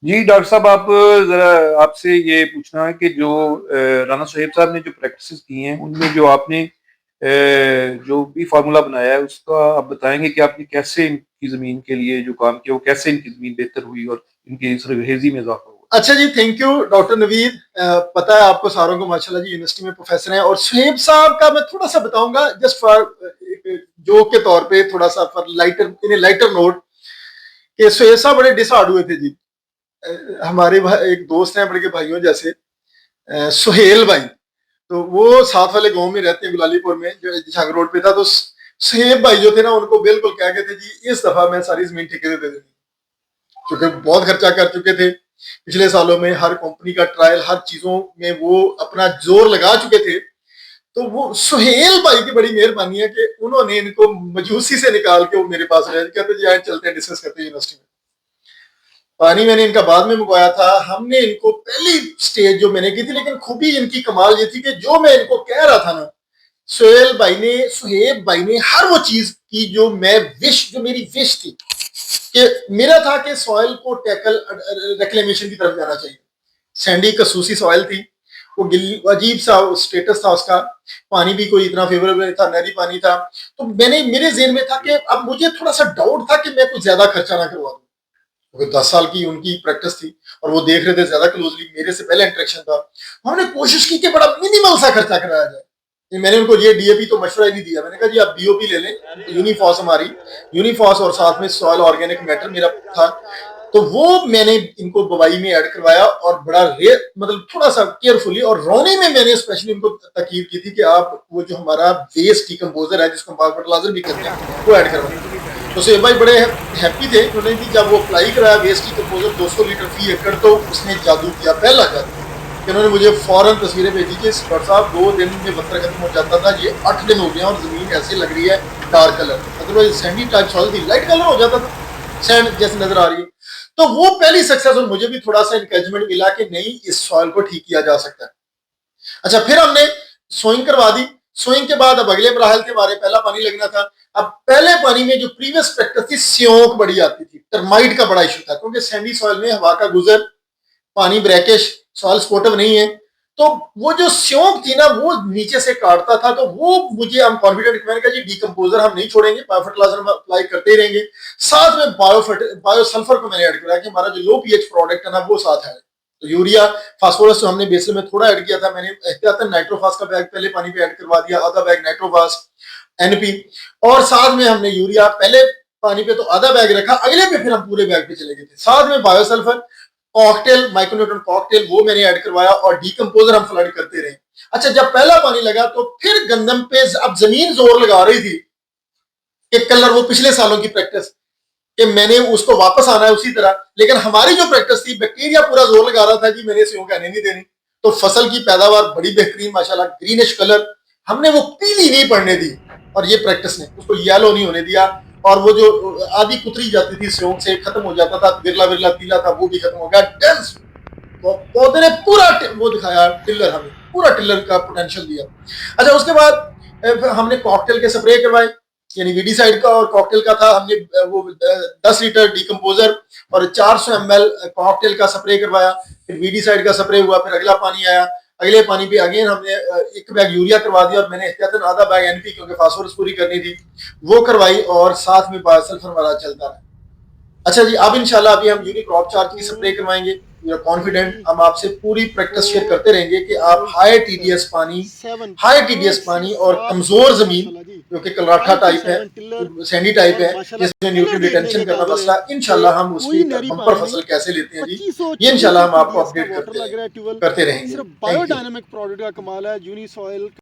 जी, doctor साहब आप ज़रा आपसे ये पूछना है कि जो राना सुहेब साहब ने जो प्रैक्टिसेज़ की हैं, उनमें जो आपने जो भी फ़ॉर्मूला बनाया है, उसका आप बताएँगे कि आपने कैसे इनकी ज़मीन के लिए जो काम किया, वो कैसे इनकी ज़मीन बेहतर हुई और इनकी सरखेज़ी में इज़ाफ़ा हुआ? अच्छा जी, थैंक यू डॉक्टर नवीद। पता है आपको सारों को माशाल्लाह जी यूनिवर्सिटी में प्रोफेसर हैं। और सुहेब साहब का मैं थोड़ा सा बताऊंगा जस्ट फॉर जोक के तौर पे, थोड़ा सा for lighter in lighter note, कि सुहेब साहब बड़े डिसहार्ड हुए थे जी। हमारे एक दोस्त हैं बड़े के भाइयों जैसे, सुहेल भाई। तो वो साथ वाले गांव में रहते हैं, गुलालीपुर में, जो झाग रोड पे था। तो सुहेब भाई जो थे ना, उनको बिल्कुल कह गए थे जी इस दफा मैं सारी जमीन ठेके दे देनी, क्योंकि बहुत खर्चा कर चुके थे पिछले सालों में। हर कंपनी का ट्रायल, हर चीजों में वो अपना जोर लगा चुके थे। तो वो सुहेल भाई की बड़ी मेहरबानी है कि उन्होंने इनको मजूसी से निकाल के वो मेरे पास रहे, कहते जी आए चलते हैं, डिस्कस करते हैं यूनिवर्सिटी में। पानी मैंने इनका बाद में मंगवाया था। हमने इनको पहली स्टेज जो मैंने की थी, लेकिन खूबी इनकी कमाल ये थी कि जो मैं इनको कह रहा था ना, सुहेब भाई ने हर वो चीज की जो मैं विश, जो मेरी विश थी कि मेरा था कि सॉइल को टैकल रिक्लेमेशन की तरफ जाना चाहिए। सैंडी कसूसी सॉइल थी, वो अजीब सा स्टेटस था उसका। पानी भी कोई इतना फेवरेबल नहीं था, नहरी पानी था। तो मैंने, मेरे जेहन में था कि अब मुझे थोड़ा सा डाउट था कि मैं कुछ ज्यादा खर्चा ना करवा दूं, क्योंकि 10 साल की उनकी प्रैक्टिस थी और वो देख रहे थे ज्यादा क्लोजली, मेरे से पहले इंटरेक्शन था। हमने कोशिश की कि बड़ा मिनिमल सा खर्चा कराया जाए। मैंने उनको ये डीएपी तो मशवरा ही नहीं दिया। मैंने कहा जी आप बीओपी ले लें, यूनिफॉस हमारी, यूनिफॉस और साथ में सॉइल ऑर्गेनिक मैटर मेरा था। तो वो मैंने इनको बवाई में ऐड करवाया और बड़ा रेयर, मतलब थोड़ा सा केयरफुली। और रोने में मैंने स्पेशली उनको ताकीद की थी कि आप वो जो हमारा वेस्ट डिकम्पोजर है, जिसको हम फर्टिलाइजर भी कहते हैं, वो ऐड करवाएं। तो सेब भाई बड़े हैप्पी थे। उन्होंने भी जब वो अप्लाई कराया वेस्ट डिकम्पोजर 200 लीटर फी एकड़, तो उसने जादू किया, पहला जादू। इन्होंने मुझे फौरन तस्वीरें भेजी कि डॉक्टर साहब 2 दिन में पत्थर खत्म हो जाता था, ये 8 दिन हो गए और जमीन ऐसे लग रही है dark colour, otherwise Sandy type soil थी, लाइट कलर हो जाता था, सैंड जैसे नजर आ रही है। तो वो पहली सक्सेस, और मुझे भी थोड़ा सा इंकरेजमेंट मिला कि नहीं, इस सॉइल को ठीक किया जा सकता है। अच्छा, फिर हमने सोइंग करवा दी। सोइंग के बाद अब अगले मराहल के बारे, पहला पानी लगना था। अब पहले पानी में जो प्रीवियस प्रैक्टिस थी, स्योंक बड़ी आती थी, टर्माइट का बड़ा इशू था, क्योंकि सैंडी सॉइल में हवा का गुजर, पानी ब्रैकिश, सॉइल सपोर्टिव नहीं है। तो वो जो स्योंक थी ना, वो नीचे से काटता था। तो वो मुझे, हम कॉन्फिडेंट, मैंने कहा जी डिकम्पोजर हम नहीं छोड़ेंगे, बायो फर्टिलाइजर हम अप्लाई करते ही रहेंगे। साथ में बायो सल्फर को मैंने ऐड कराया कि हमारा जो लो पीएच प्रोडक्ट है ना, वो साथ है। तो यूरिया, फास्फोरस तो हमने बेसल में थोड़ा ऐड किया था। मैंने एहतियातन नाइट्रोफास का बैग पहले पानी पे ऐड करवा दिया, आधा बैग नाइट्रोफास एनपी। और साथ में हमने यूरिया पहले पानी पे तो आधा बैग रखा, अगले पे फिर हम पूरे बैग पे चले गए थे। साथ में बायोसल्फर कॉकटेल, माइक्रोन्यूट्रन कॉकटेल, वो मैंने ऐड करवाया, और डीकम्पोजर हम फ्लड करते रहे। अच्छा, जब पहला पानी लगा तो फिर गंदम पे अब जमीन जोर लगा रही थी कि कलर, वो पिछले सालों की प्रैक्टिस कि मैंने उसको वापस आना है उसी तरह। लेकिन हमारी जो प्रैक्टिस थी, बैक्टीरिया पूरा जोर लगा रहा था जी मैंने इसे कहने नहीं देनी। तो फसल की पैदावार बड़ी बेहतरीन माशाल्लाह, ग्रीनिश कलर, हमने वो पीली नहीं पड़ने दी। और ये प्रैक्टिस ने उसको येलो नहीं होने दिया। और वो जो आधी कुतरी जाती थी स्योंक से, खत्म हो जाता था, बिरला बिरला पीला था, वो भी खत्म हो गया। डेंस पौधे ने पूरा वो दिखाया, टिल्लर, हमें पूरा टिल्लर का पोटेंशियल दिया। अच्छा, उसके बाद हमने कॉकटेल के स्प्रे करवाए, यानी वीडीसाइड का और कॉकटेल का था। हमने वो 10 लीटर डीकम्पोजर और 400 ml कॉकटेल का स्प्रे करवाया। फिर वीडीसाइड का स्प्रे हुआ, फिर अगला पानी आया। अगले पानी पे अगेन हमने एक बैग यूरिया करवा दिया, और मैंने एहतियातन आधा बैग एनपी, क्योंकि फास्फोरस पूरी करनी थी, वो करवाई। और साथ में बायोसल्फर वाला चलता रहा। अच्छा जी, अब इंशाल्लाह अभी हम यूनिक क्रॉप चार्ज की स्प्रे करवाएंगे। वी आर कॉन्फिडेंट, हम आपसे पूरी प्रैक्टिस शेयर करते रहेंगे कि आप हाई टीडीएस पानी और कमजोर जमीन, जो कि कलराठा टाइप है, सैंडी टाइप है, जिसमें न्यूट्रिएंट रिटेंशन करना मसला, इंशाल्लाह हम उसकी बम्पर फसल कैसे लेते हैं जी, ये इंशाल्लाह हम आपको अपडेट करते रहेंगे। Thank you.